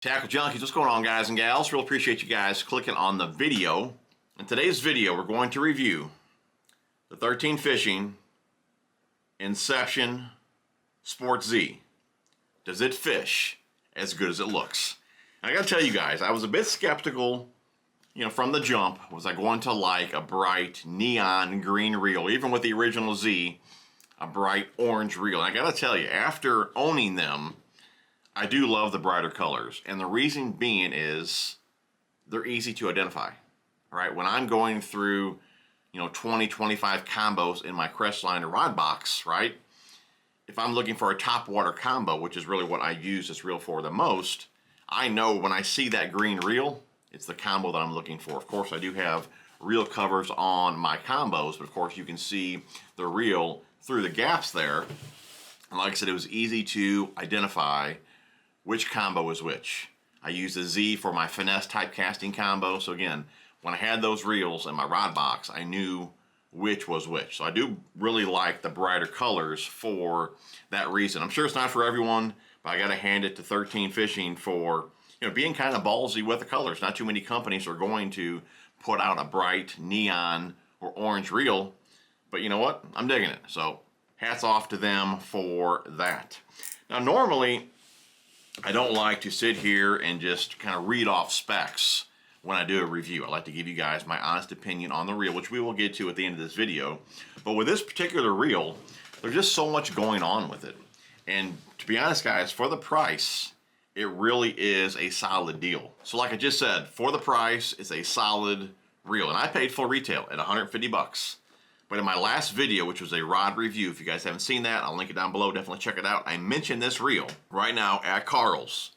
Tackle Junkies, what's going on, guys and gals? Real appreciate you guys clicking on the video. In today's video, we're going to review the 13 Fishing Inception Sport Z. Does it fish as good as it looks? And I gotta tell you guys, I was a bit skeptical, from the jump. Was I going to like a bright neon green reel? Even with the original Z, a bright orange reel. And I gotta tell you, after owning them, I do love the brighter colors, and the reason being is they're easy to identify. All right, when I'm going through, 20, 25 combos in my Crestline or rod box, right? If I'm looking for a top water combo, which is really what I use this reel for the most, I know when I see that green reel, it's the combo that I'm looking for. Of course, I do have reel covers on my combos, but of course you can see the reel through the gaps there. And like I said, it was easy to identify which combo is which. I use the Z for my finesse type casting combo. So again, when I had those reels in my rod box, I knew which was which. So I do really like the brighter colors for that reason. I'm sure it's not for everyone, but I gotta hand it to 13 Fishing for being kind of ballsy with the colors. Not too many companies are going to put out a bright neon or orange reel, but you know what? I'm digging it. So hats off to them for that. Now normally, I don't like to sit here and just kind of read off specs when I do a review. I like to give you guys my honest opinion on the reel, which we will get to at the end of this video. But with this particular reel, there's just so much going on with it. And to be honest, guys, for the price, it really is a solid deal. So like I just said, for the price, it's a solid reel. And I paid full retail at 150 bucks. But in my last video, which was a rod review, if you guys haven't seen that, I'll link it down below. Definitely check it out. I mentioned this reel right now at Carl's.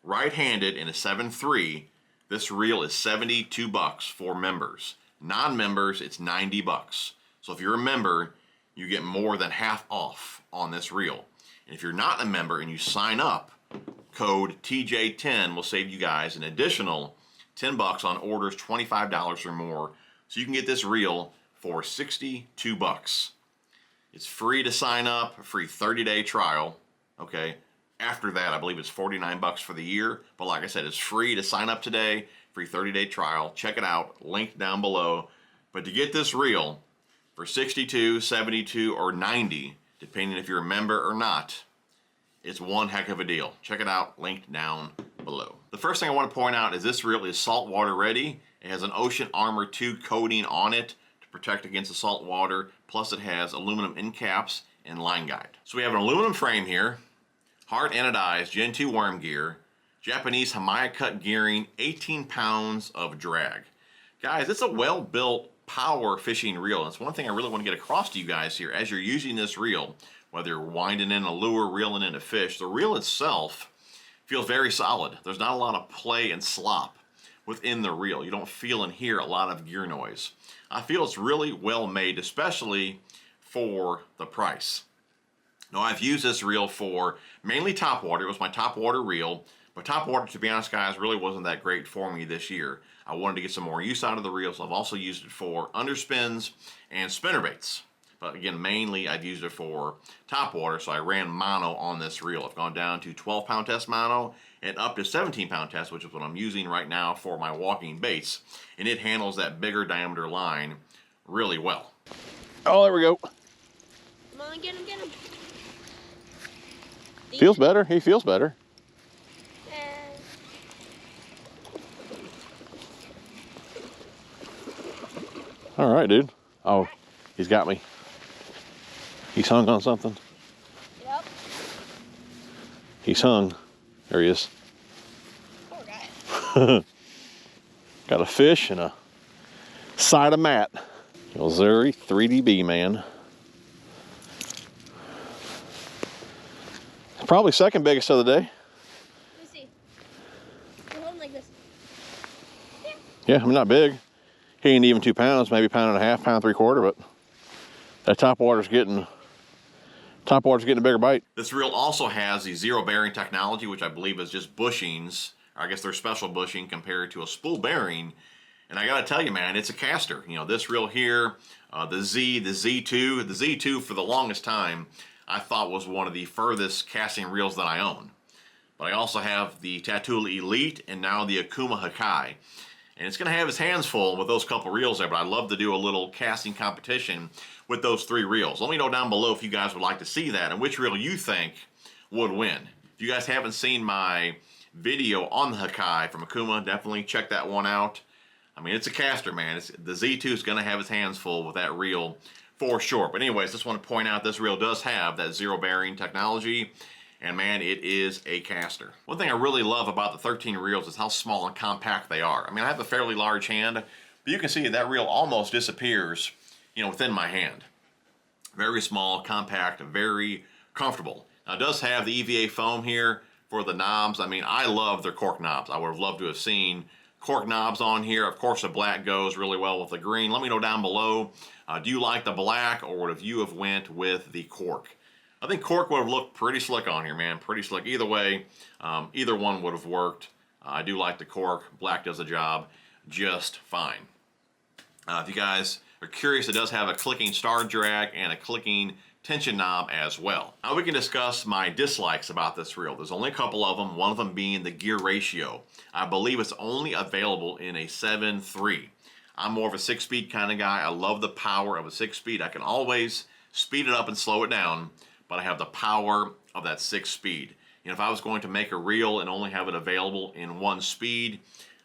Right-handed in a 7.3, this reel is 72 bucks for members. Non-members, it's 90 bucks. So if you're a member, you get more than half off on this reel. And if you're not a member and you sign up, code TJ10 will save you guys an additional 10 bucks on orders $25 or more. So you can get this reel for 62 bucks. It's free to sign up, a free 30-day trial, okay? After that, I believe it's 49 bucks for the year, but like I said, it's free to sign up today, free 30-day trial. Check it out, link down below. But to get this reel for 62, 72, or 90, depending if you're a member or not, it's one heck of a deal. Check it out, linked down below. The first thing I want to point out is this reel is saltwater ready. It has an Ocean Armor 2 coating on it, protect against the salt water, plus it has aluminum end caps and line guide. So we have an aluminum frame here, hard anodized Gen 2 worm gear, Japanese Hamaya cut gearing, 18 pounds of drag. Guys, it's a well-built power fishing reel. And it's one thing I really want to get across to you guys here as you're using this reel, whether you're winding in a lure, reeling in a fish, the reel itself feels very solid. There's not a lot of play and slop within the reel. You don't feel and hear a lot of gear noise. I feel it's really well made, especially for the price. Now, I've used this reel for mainly topwater. It was my topwater reel, but topwater, to be honest, guys, really wasn't that great for me this year. I wanted to get some more use out of the reel, so I've also used it for underspins and spinnerbaits. But again, mainly I've used it for topwater, so I ran mono on this reel. I've gone down to 12-pound test mono and up to 17-pound test, which is what I'm using right now for my walking baits. And it handles that bigger diameter line really well. Oh, there we go. Come on, get him, get him. Feels better. He feels better. All right, dude. Oh, he's got me. He's hung on something. Yep. He's hung. There he is. Poor guy. Got a fish and a side of mat. Missouri 3DB, man. Probably second biggest of the day. Let me see. You're holding like this. Yeah, I'm not big. He ain't even 2 pounds, maybe pound and a half, pound 3/4, but that topwater's getting a bigger bite. This reel also has the zero bearing technology, which I believe is just bushings. I guess they're special bushing compared to a spool bearing. And I gotta tell you, man, it's a caster. This reel here, the Z2 for the longest time, I thought was one of the furthest casting reels that I own. But I also have the Tattoola Elite and now the Akuma Hakai. And it's going to have his hands full with those couple reels there, but I'd love to do a little casting competition with those 3 reels. Let me know down below if you guys would like to see that and which reel you think would win. If you guys haven't seen my video on the Hakai from Akuma, definitely check that one out. I mean, it's a caster, man. The Z2 is going to have his hands full with that reel for sure. But anyways, just want to point out this reel does have that zero bearing technology. And man, it is a caster. One thing I really love about the 13 reels is how small and compact they are. I mean, I have a fairly large hand, but you can see that reel almost disappears, you know, within my hand. Very small, compact, very comfortable. Now, it does have the EVA foam here for the knobs. I mean, I love their cork knobs. I would have loved to have seen cork knobs on here. Of course, the black goes really well with the green. Let me know down below, do you like the black, or would you have went with the cork? I think cork would have looked pretty slick on here, man. Pretty slick. Either way, either one would have worked. I do like the cork. Black does the job just fine. If you guys are curious, it does have a clicking star drag and a clicking tension knob as well. Now we can discuss my dislikes about this reel. There's only a couple of them, one of them being the gear ratio. I believe it's only available in a 7.3. I'm more of a 6-speed kind of guy. I love the power of a 6-speed. I can always speed it up and slow it down, but I have the power of that 6-speed. You know, if I was going to make a reel and only have it available in 1 speed,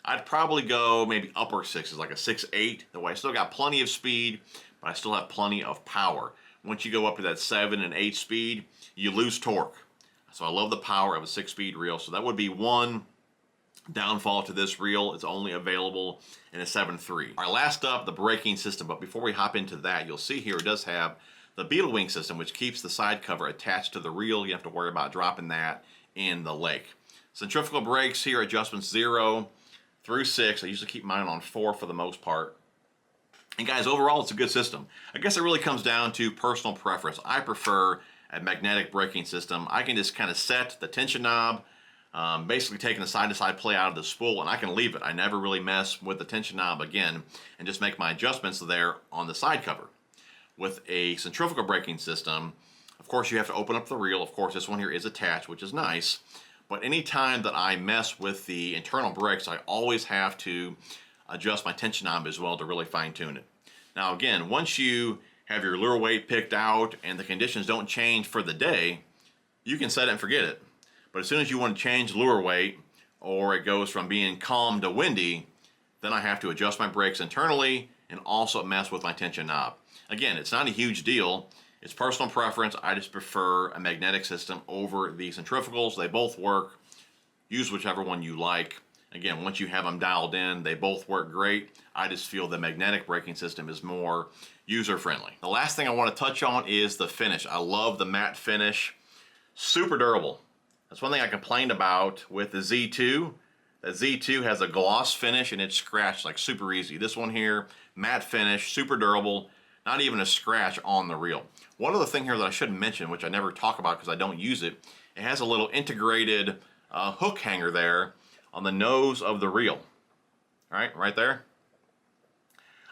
I'd probably go maybe upper 6s, like a 6.8. That way I still got plenty of speed, but I still have plenty of power. Once you go up to that 7 and 8 speed, you lose torque. So I love the power of a 6-speed reel. So that would be one downfall to this reel. It's only available in a 7.3. All right, last up, the braking system. But before we hop into that, you'll see here it does have the beetle wing system, which keeps the side cover attached to the reel. You have to worry about dropping that in the lake. Centrifugal brakes here, adjustments 0 through 6. I usually keep mine on 4 for the most part. And guys, overall, it's a good system. I guess it really comes down to personal preference. I prefer a magnetic braking system. I can just kind of set the tension knob, basically taking the side-to-side play out of the spool, and I can leave it. I never really mess with the tension knob again and just make my adjustments there on the side cover. With a centrifugal braking system, of course, you have to open up the reel. Of course, this one here is attached, which is nice. But anytime that I mess with the internal brakes, I always have to adjust my tension knob as well to really fine-tune it. Now, again, once you have your lure weight picked out and the conditions don't change for the day, you can set it and forget it. But as soon as you want to change lure weight, or it goes from being calm to windy, then I have to adjust my brakes internally and also mess with my tension knob. Again, it's not a huge deal. It's personal preference. I just prefer a magnetic system over the centrifugals. They both work. Use whichever one you like. Again, once you have them dialed in, they both work great. I just feel the magnetic braking system is more user-friendly. The last thing I want to touch on is the finish. I love the matte finish. Super durable. That's one thing I complained about with the Z2. The Z2 has a gloss finish and it's scratched like super easy. This one here, matte finish, super durable. Not even a scratch on the reel. One other thing here that I should mention, which I never talk about because I don't use it, it has a little integrated hook hanger there on the nose of the reel. All right there.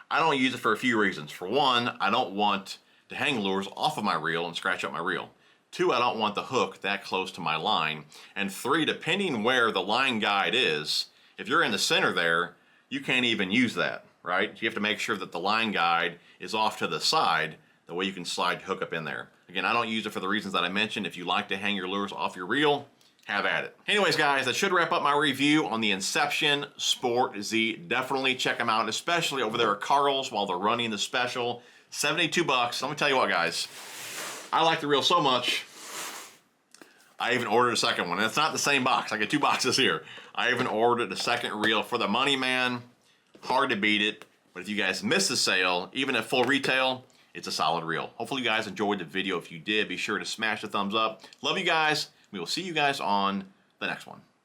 I don't use it for a few reasons. For one, I don't want to hang lures off of my reel and scratch up my reel. 2, I don't want the hook that close to my line. And 3, depending where the line guide is, if you're in the center there, you can't even use that, right? You have to make sure that the line guide is off to the side, the way you can slide hook up in there. Again, I don't use it for the reasons that I mentioned. If you like to hang your lures off your reel, have at it. Anyways, guys, that should wrap up my review on the Inception Sport Z. Definitely check them out, especially over there at Carl's while they're running the special. $72. Let me tell you what, guys. I like the reel so much, I even ordered a second one. And it's not the same box. I get 2 boxes here. I even ordered a second reel for the money, man. Hard to beat it. But if you guys missed the sale, even at full retail, it's a solid reel. Hopefully you guys enjoyed the video. If you did, be sure to smash the thumbs up. Love you guys. We will see you guys on the next one.